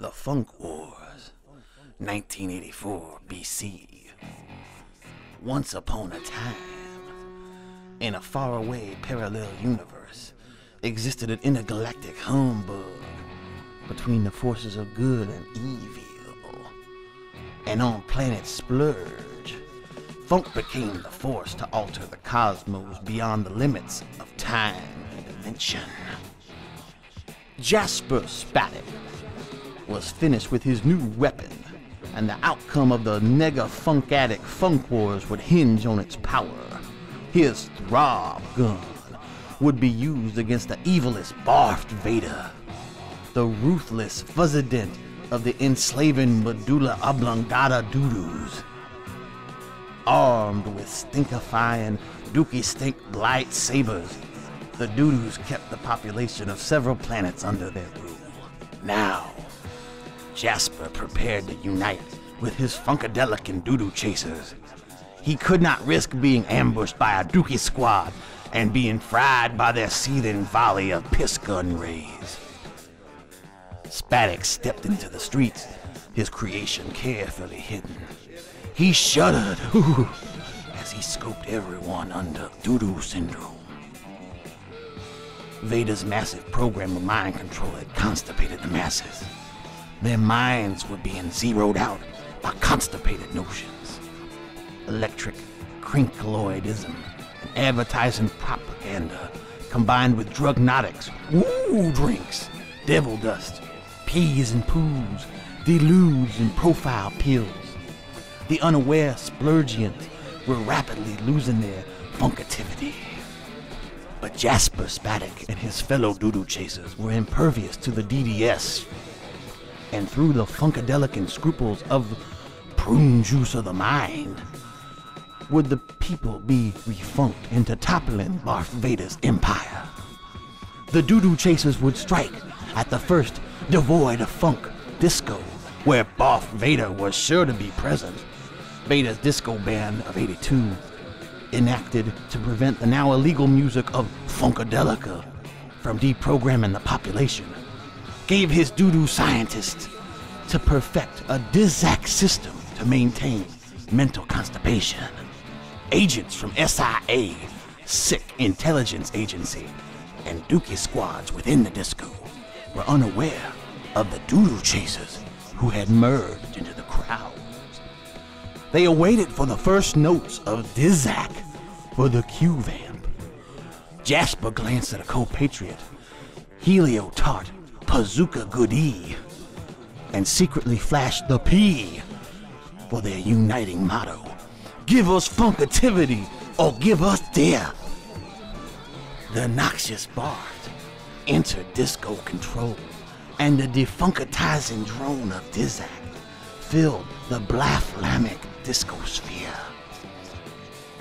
The Funk Wars, 1984 BC. Once upon a time, in a faraway parallel universe, existed an intergalactic humbug between the forces of good and evil. And on planet Splurge, funk became the force to alter the cosmos beyond the limits of time and dimension. Jasper Spatic was finished with his new weapon, and the outcome of the nega Funkadelic Funk Wars would hinge on its power. His throb gun would be used against the evilest Darth Vader, the ruthless fuzzident of the enslaving medulla oblongata doodoo's. Armed with stinkifying dookie stink lightsabers, the doodoos kept the population of several planets under their rule. Now, Jasper prepared to unite with his Funkadelic and doodoo chasers. He could not risk being ambushed by a dookie squad and being fried by their seething volley of piss gun rays. Spatic stepped into the streets, his creation carefully hidden. He shuddered as he scoped everyone under doodoo syndrome. Vader's massive program of mind control had constipated the masses. Their minds were being zeroed out by constipated notions. Electric crinkloidism and advertising propaganda combined with drugnotics, woo drinks, devil dust, peas and poos, deludes and profile pills. The unaware splurgians were rapidly losing their funkativity. But Jasper Spatic and his fellow doodoo chasers were impervious to the DDS, and through the Funkadelic scruples of prune juice of the mind, would the people be refunked into toppling Darth Vader's empire. The doodoo chasers would strike at the first devoid of funk disco, where Darth Vader was sure to be present. Vader's disco band of '82, enacted to prevent the now illegal music of Funkadelica from deprogramming the population, gave his doodoo scientists to perfect a Dizak system to maintain mental constipation. Agents from SIA, Sick Intelligence Agency, and dookie squads within the disco were unaware of the doodoo chasers who had merged into the crowd. They awaited for the first notes of Dizak for the Q-vamp. Jasper glanced at a co-patriot, Helio Tart Bazooka Goodie, and secretly flashed the P for their uniting motto: give us funkativity or give us death. The noxious Bart entered disco control, and the defunkatizing drone of Dizak filled the blathlamic disco sphere.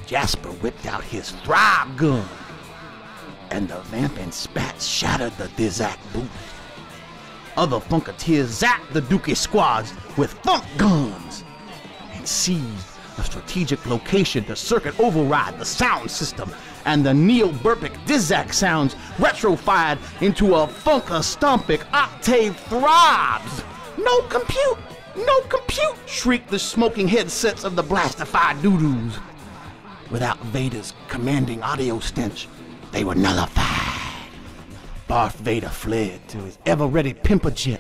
Jasper whipped out his throb gun, and the vamping spats shattered the Dizak boot. Other Funketeers zapped the dookie squads with funk guns and seized a strategic location to circuit override the sound system, and the neo-burpic Dizak sounds retrofired into a funka-stompic octave throbs. No compute! No compute! Shrieked the smoking headsets of the blastified doodoos. Without Vader's commanding audio stench, they were nullified. Darth Vader fled to his ever-ready pimper jet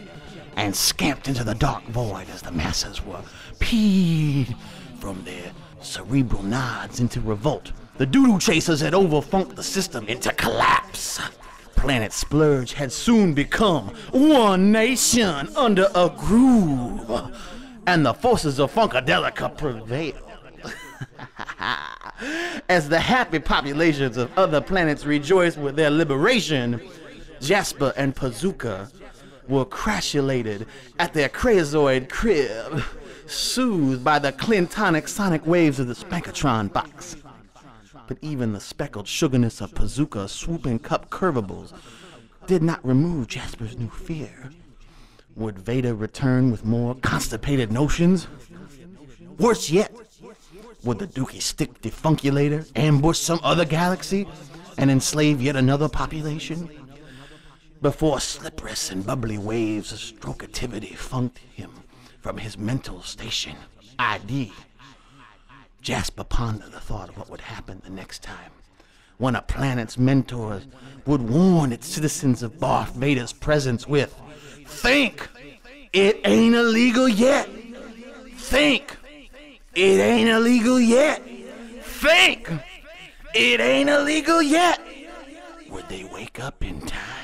and scamped into the dark void as the masses were peed from their cerebral nods into revolt. The doodoo chasers had overfunked the system into collapse. Planet Splurge had soon become one nation under a groove, and the forces of Funkadelica prevailed. As the happy populations of other planets rejoiced with their liberation, Jasper and Bazooka were crashulated at their crazoid crib, soothed by the clintonic sonic waves of the Spankatron box. But even the speckled sugarness of Bazooka's swooping cup curvables did not remove Jasper's new fear. Would Vader return with more constipated notions? Worse yet, would the dookie stick defunculator ambush some other galaxy and enslave yet another population? before slipperous and bubbly waves of strokeativity funked him from his mental station. ID. Jasper pondered the thought of what would happen the next time when a planet's mentors would warn its citizens of Darth Vader's presence with, "Think! It ain't illegal yet! Think! It ain't illegal yet! Think! It ain't illegal yet!" Would they wake up in time?